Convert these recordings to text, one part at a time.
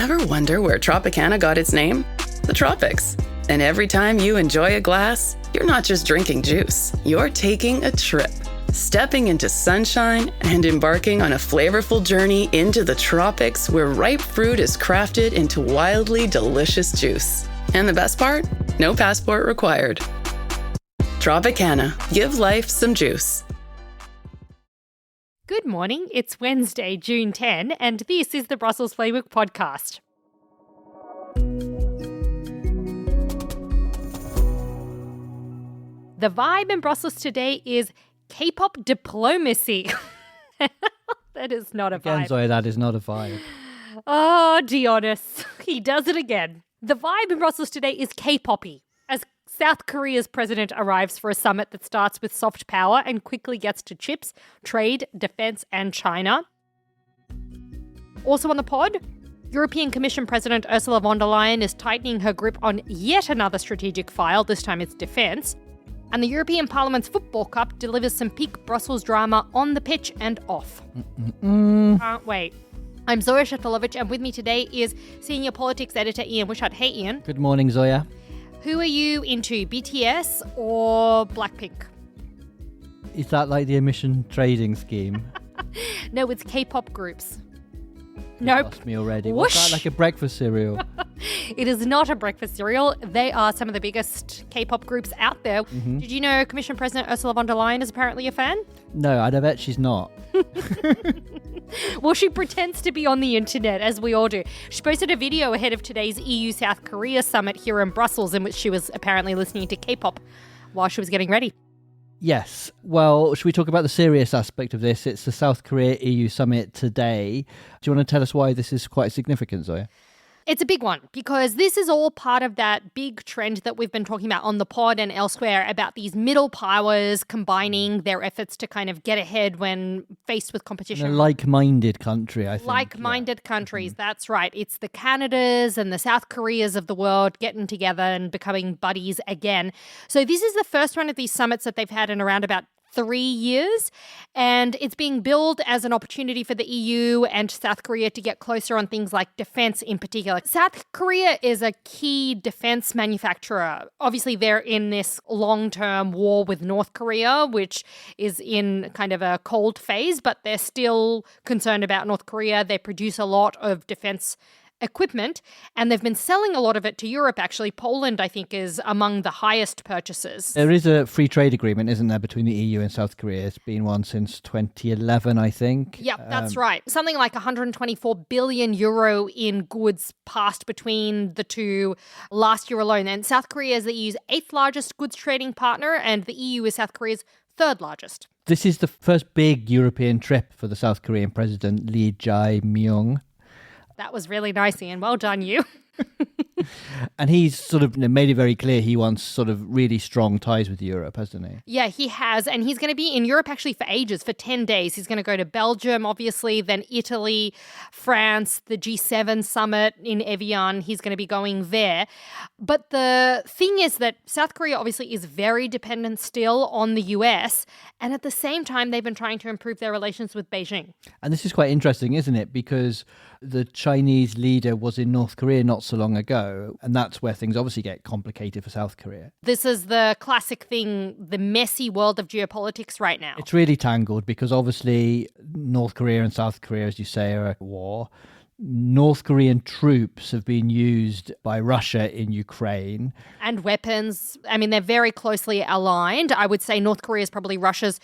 Ever wonder where Tropicana got its name? The tropics. And every time you enjoy a glass, you're not just drinking juice, you're taking a trip. Stepping into sunshine and embarking on a flavorful journey into the tropics where ripe fruit is crafted into wildly delicious juice. And the best part? No passport required. Tropicana. Give life some juice. Good morning. It's Wednesday, June 10, and this is the Brussels Playbook podcast. The vibe in Brussels today is K-pop diplomacy. That is not a vibe. Again, Zoya, that is not a vibe. Oh, Dionys. He does it again. The vibe in Brussels today is K-poppy, as South Korea's president arrives for a summit that starts with soft power and quickly gets to chips, trade, defence and China. Also on the pod, European Commission President Ursula von der Leyen is tightening her grip on yet another strategic file, this time it's defence. And the European Parliament's Football Cup delivers some peak Brussels drama on the pitch and off. Can't wait. I'm Zoya Sheftalovich, and with me today is Senior Politics Editor Ian Wishart. Hey, Ian. Good morning, Zoya. Who are you into, BTS or Blackpink? Is that like the emission trading scheme? No, it's K-pop groups. You Nope. lost me already. Whoosh. What's that, like a breakfast cereal? It is not a breakfast cereal. They are some of the biggest K-pop groups out there. Mm-hmm. Did you know Commission President Ursula von der Leyen is apparently a fan? No, I bet she's not. Well, she pretends to be on the internet, as we all do. She posted a video ahead of today's EU-South Korea summit here in Brussels, in which she was apparently listening to K-pop while she was getting ready. Yes. Well, should we talk about the serious aspect of this? It's the South Korea EU summit today. Do you want to tell us why this is quite significant, Zoya? It's a big one because this is all part of that big trend that we've been talking about on the pod and elsewhere about these middle powers combining their efforts to kind of get ahead when faced with competition. In a like-minded country, I think. Like-minded countries, that's right. It's the Canadas and the South Koreas of the world getting together and becoming buddies again. So this is the first one of these summits that they've had in around about 3 years, and it's being billed as an opportunity for the EU and South Korea to get closer on things like defense in particular. South Korea is a key defense manufacturer. Obviously, they're in this long-term war with North Korea, which is in kind of a cold phase, but they're still concerned about North Korea. They produce a lot of defense equipment, and they've been selling a lot of it to Europe, actually. Poland, I think, is among the highest purchasers. There is a free trade agreement, isn't there, between the EU and South Korea? It's been one since 2011, I think. Yep, that's right. Something like 124 billion euro in goods passed between the two last year alone. And South Korea is the EU's 8th largest goods trading partner, and the EU is South Korea's 3rd largest. This is the first big European trip for the South Korean president, Lee Jae-myung. That was really nice, Ian. Well done, you. And he's sort of made it very clear he wants sort of really strong ties with Europe, hasn't he? Yeah, he has. And he's going to be in Europe actually for ages, for 10 days. He's going to go to Belgium, obviously, then Italy, France, the G7 summit in Evian. He's going to be going there. But the thing is that South Korea obviously is very dependent still on the US. And at the same time, they've been trying to improve their relations with Beijing. And this is quite interesting, isn't it? Because the Chinese leader was in North Korea not so long ago, and that's where things obviously get complicated for South Korea. This is the classic thing, the messy world of geopolitics right now. It's really tangled because obviously North Korea and South Korea, as you say, are at war. North Korean troops have been used by Russia in Ukraine. And weapons. I mean, they're very closely aligned. I would say North Korea is probably Russia's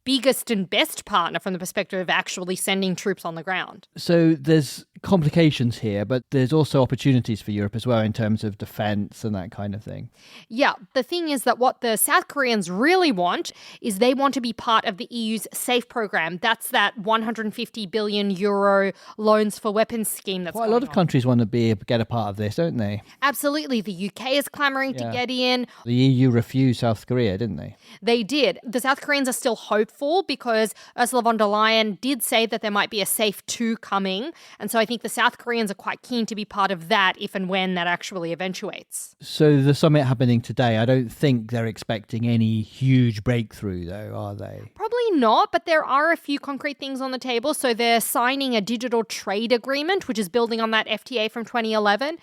biggest and best partner from the perspective of actually sending troops on the ground. So there's complications here, but there's also opportunities for Europe as well in terms of defense and that kind of thing. Yeah, the thing is that what the South Koreans really want is they want to be part of the EU's SAFE program. That's that 150 billion euro loans for weapons scheme that's Quite a lot of countries want to get a part of this, don't they? Absolutely. The UK is clamoring to get in. The EU refused South Korea, didn't they? They did. The South Koreans are still hopeful because Ursula von der Leyen did say that there might be a SAFE 2 coming. And so I think the South Koreans are quite keen to be part of that if and when that actually eventuates. So the summit happening today, I don't think they're expecting any huge breakthrough though, are they? Probably not, but there are a few concrete things on the table. So they're signing a digital trade agreement, which is building on that FTA from 2011.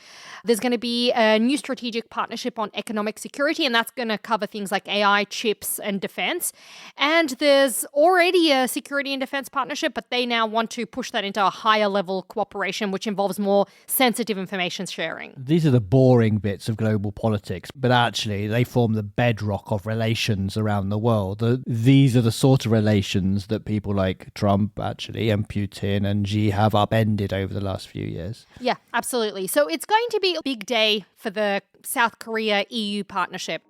There's going to be a new strategic partnership on economic security, and that's going to cover things like AI, chips, and defense. And there's already a security and defense partnership, but they now want to push that into a higher level cooperation, which involves more sensitive information sharing. These are the boring bits of global politics, but actually they form the bedrock of relations around the world. These are the sort of relations that people like Trump, actually, and Putin and Xi have upended over the last few years. Yeah, absolutely. So it's going to be a big day for the South Korea-EU partnership.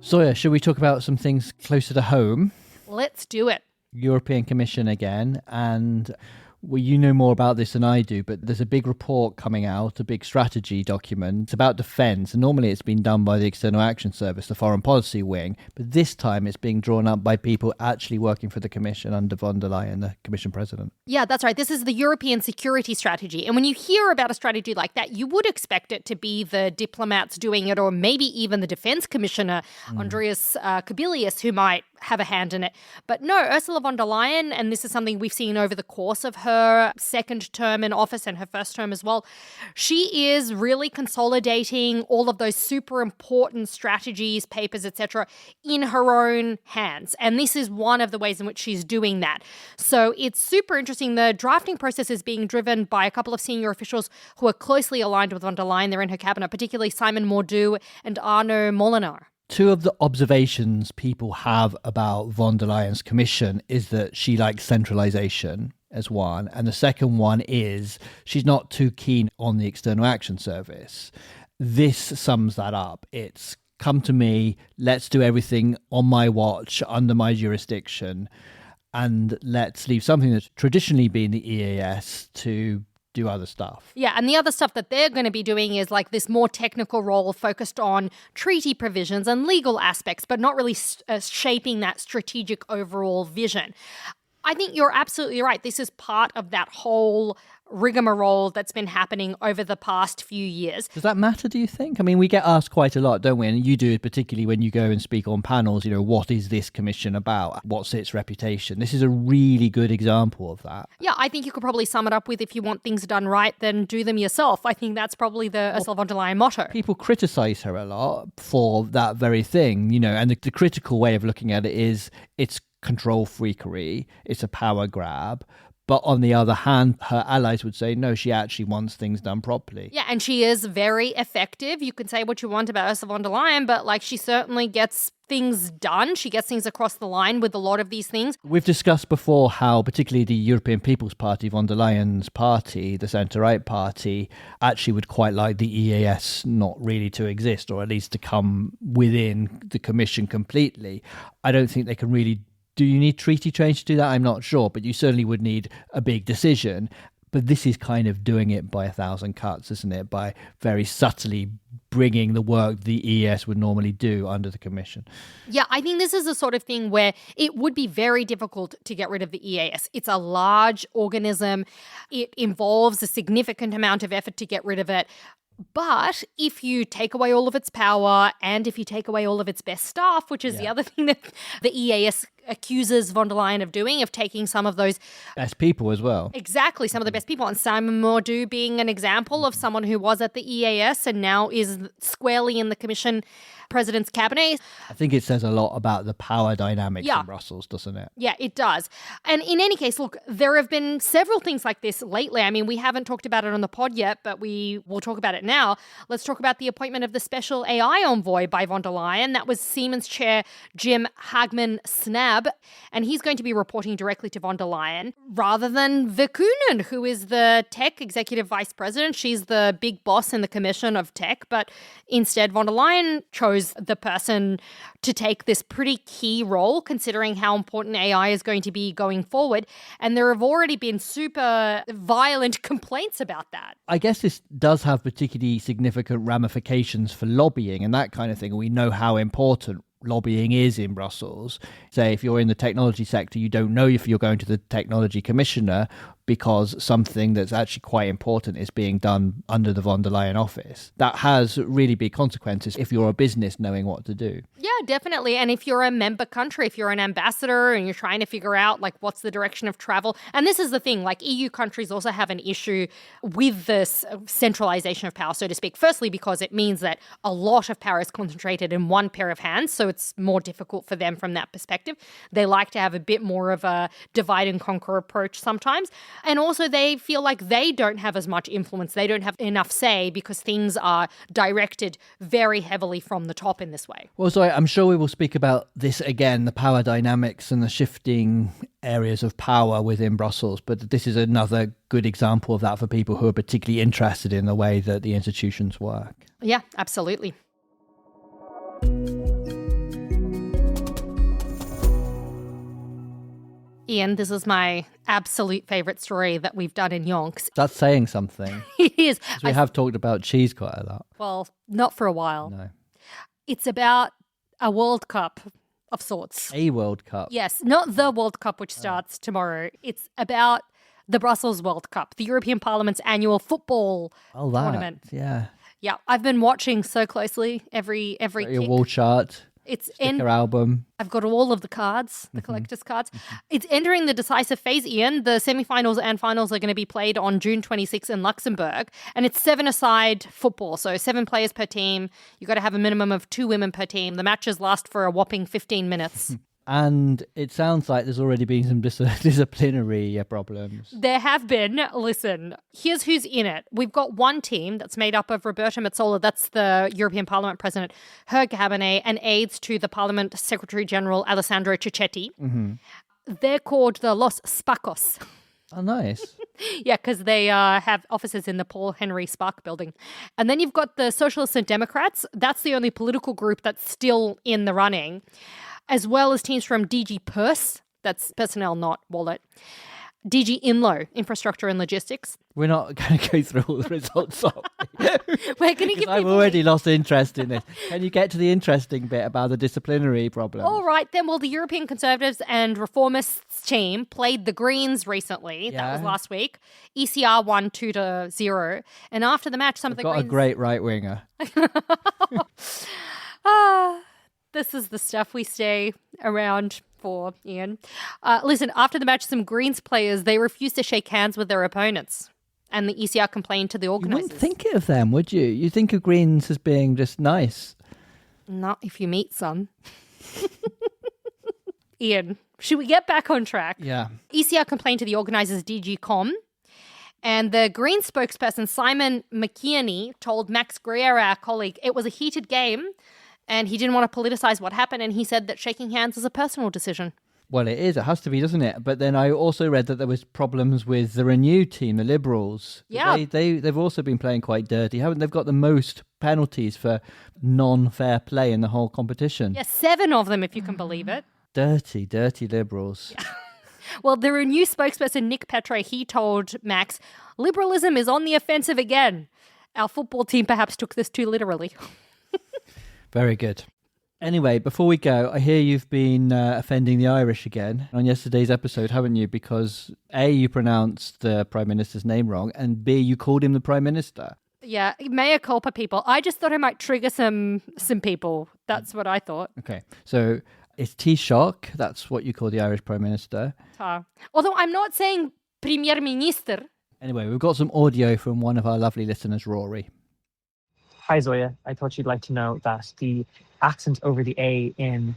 Zoya, should we talk about some things closer to home? Let's do it. European Commission again, and well, you know more about this than I do, but there's a big report coming out, a big strategy document. It's about defence, and normally it's been done by the External Action Service, the foreign policy wing, but this time it's being drawn up by people actually working for the Commission under von der Leyen, the Commission President. Yeah, that's right. This is the European security strategy. And when you hear about a strategy like that, you would expect it to be the diplomats doing it, or maybe even the Defence Commissioner, Andreas Kubilius, who might have a hand in it. But no, Ursula von der Leyen, and this is something we've seen over the course of her second term in office and her first term as well, she is really consolidating all of those super important strategies, papers, etc., in her own hands. And this is one of the ways in which she's doing that. So it's super interesting. The drafting process is being driven by a couple of senior officials who are closely aligned with von der Leyen. They're in her cabinet, particularly Simon Mordu and Arno Molinar. Two of the observations people have about von der Leyen's commission is that she likes centralisation as one, and the second one is she's not too keen on the External Action Service. This sums that up. It's come to me, let's do everything on my watch, under my jurisdiction, and let's leave something that's traditionally been the EAS to do other stuff. Yeah, and the other stuff that they're going to be doing is like this more technical role focused on treaty provisions and legal aspects, but not really shaping that strategic overall vision. I think you're absolutely right. This is part of that whole rigmarole that's been happening over the past few years. Does that matter, do you think? I mean, we get asked quite a lot, don't we? And you do, particularly when you go and speak on panels, what is this commission about? What's its reputation? This is a really good example of that. Yeah, I think you could probably sum it up with, if you want things done right, then do them yourself. I think that's probably the Ursula von der Leyen motto. People criticise her a lot for that very thing, and the critical way of looking at it is it's control freakery, it's a power grab. But on the other hand, her allies would say, no, she actually wants things done properly. Yeah, and she is very effective. You can say what you want about Ursula von der Leyen, but she certainly gets things done. She gets things across the line with a lot of these things. We've discussed before how particularly the European People's Party, von der Leyen's party, the centre-right party, actually would quite like the EAS not really to exist, or at least to come within the Commission completely. I don't think they can really. Do you need treaty change to do that? I'm not sure, but you certainly would need a big decision. But this is kind of doing it by 1,000 cuts, isn't it? By very subtly bringing the work the EAS would normally do under the Commission. Yeah, I think this is the sort of thing where it would be very difficult to get rid of the EAS. It's a large organism. It involves a significant amount of effort to get rid of it. But if you take away all of its power and if you take away all of its best staff, which is the other thing that the EAS accuses von der Leyen of doing, of taking some of those best people as well. Exactly, some of the best people. And Simon Mordu being an example of someone who was at the EAS and now is squarely in the Commission President's cabinet. I think it says a lot about the power dynamics in Brussels, doesn't it? Yeah, it does. And in any case, look, there have been several things like this lately. I mean, we haven't talked about it on the pod yet, but we will talk about it now. Let's talk about the appointment of the special AI envoy by von der Leyen. That was Siemens chair Jim Hagman-Snabb, and he's going to be reporting directly to von der Leyen rather than Verkunen, who is the tech executive vice president. She's the big boss in the Commission of Tech, but instead von der Leyen chose the person to take this pretty key role, considering how important AI is going to be going forward. And there have already been super violent complaints about that. I guess this does have particularly significant ramifications for lobbying and that kind of thing. We know how important lobbying is in Brussels. Say if you're in the technology sector, you don't know if you're going to the technology commissioner, because something that's actually quite important is being done under the von der Leyen office. That has really big consequences if you're a business knowing what to do. Yeah, definitely. And if you're a member country, if you're an ambassador and you're trying to figure out like what's the direction of travel, and this is the thing, like EU countries also have an issue with this centralization of power, so to speak. Firstly, because it means that a lot of power is concentrated in one pair of hands, so it's more difficult for them from that perspective. They like to have a bit more of a divide and conquer approach sometimes. And also they feel like they don't have as much influence. They don't have enough say because things are directed very heavily from the top in this way. Well, so I'm sure we will speak about this again, the power dynamics and the shifting areas of power within Brussels. But this is another good example of that for people who are particularly interested in the way that the institutions work. Yeah, absolutely. Ian, this is my absolute favourite story that we've done in Yonks. That's saying something. It is. We have talked about cheese quite a lot. Well, not for a while. No. It's about a World Cup of sorts. A World Cup. Yes, not the World Cup, which starts tomorrow. It's about the Brussels World Cup, the European Parliament's annual football tournament. Yeah. Yeah, I've been watching so closely every Your kick. wall chart. It's sticker album. I've got all of the cards, the collector's cards. It's entering the decisive phase, Ian. The semi-finals and finals are going to be played on June 26th in Luxembourg. And it's 7-a-side football, so 7 players per team. You've got to have a minimum of 2 women per team. The matches last for a whopping 15 minutes. And it sounds like there's already been some disciplinary problems. There have been. Listen, here's who's in it. We've got one team that's made up of Roberta Metsola, that's the European Parliament President, her cabinet, and aides to the Parliament Secretary General Alessandro Cicchetti. Mm-hmm. They're called the Los Spacos. Oh, nice. Yeah, because they have offices in the Paul Henry Spark building. And then you've got the Socialists and Democrats. That's the only political group that's still in the running, as well as teams from DG Purse, that's personnel, not wallet, DG Inlo, infrastructure and logistics. We're not going to go through all the results, are we? We're going to give I've already lost interest in this. Can you get to the interesting bit about the disciplinary problem? All right, then. Well, the European Conservatives and Reformists team played the Greens recently. Yeah. That was last week. ECR won 2-0. And after the match, some of the Greens... got a great right-winger. This is the stuff we stay around for, Ian. Listen, after the match, some Greens players, they refused to shake hands with their opponents. And the ECR complained to the organisers. You wouldn't think of them, would you? You think of Greens as being just nice. Not if you meet some. Ian, should we get back on track? Yeah. ECR complained to the organisers DG Com. And the Green spokesperson, Simon McKeony, told Max Greer, our colleague, it was a heated game. And he didn't want to politicize what happened. And he said that shaking hands is a personal decision. Well, it is. It has to be, doesn't it? But then I also read that there was problems with the Renew team, the Liberals. Yeah. They've also been playing quite dirty, haven't they? They've got the most penalties for non-fair play in the whole competition. Yeah, 7 of them, if you can believe it. Dirty Liberals. Yeah. Well, the Renew spokesperson, Nick Petre, he told Max, liberalism is on the offensive again. Our football team perhaps took this too literally. Very good. Anyway, before we go, I hear you've been offending the Irish again on yesterday's episode, haven't you? Because A, you pronounced the Prime Minister's name wrong, and B, you called him the Prime Minister. Yeah, mea culpa, people. I just thought I might trigger some people. That's what I thought. Okay, so it's Taoiseach, that's what you call the Irish Prime Minister. Although I'm not saying Premier Minister. Anyway, we've got some audio from one of our lovely listeners, Rory. Hi Zoya, I thought you'd like to know that the accent over the A in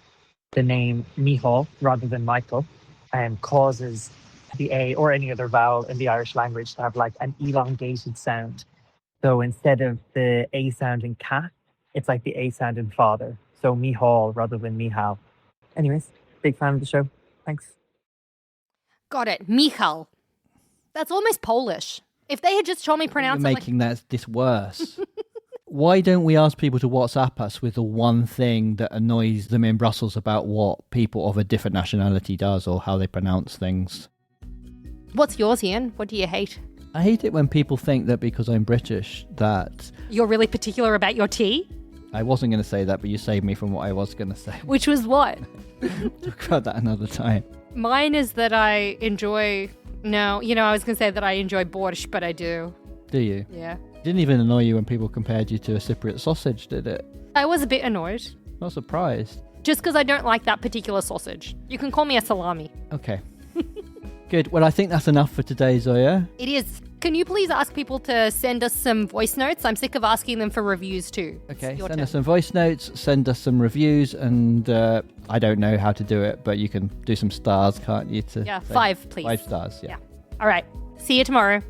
the name Micheál rather than Michael causes the A or any other vowel in the Irish language to have like an elongated sound. So instead of the A sound in cat, it's like the A sound in father. So Micheál rather than Michal. Anyways, big fan of the show. Thanks. Got it. Michal. That's almost Polish. If they had just told me pronounce You're making this worse. Why don't we ask people to WhatsApp us with the one thing that annoys them in Brussels about what people of a different nationality does or how they pronounce things? What's yours, Ian? What do you hate? I hate it when people think that because I'm British that... You're really particular about your tea? I wasn't going to say that, but you saved me from what I was going to say. Which was what? Talk about that another time. Mine is that I enjoy No, I was going to say that I enjoy borscht, but I do. Do you? Yeah. It didn't even annoy you when people compared you to a Cypriot sausage, did it? I was a bit annoyed. Not surprised. Just because I don't like that particular sausage. You can call me a salami. Okay. Good. Well, I think that's enough for today, Zoya. It is. Can you please ask people to send us some voice notes? I'm sick of asking them for reviews too. Okay, send us some voice notes, send us some reviews, and I don't know how to do it, but you can do some stars, can't you? Yeah, 5, please. 5 stars, yeah. All right. See you tomorrow.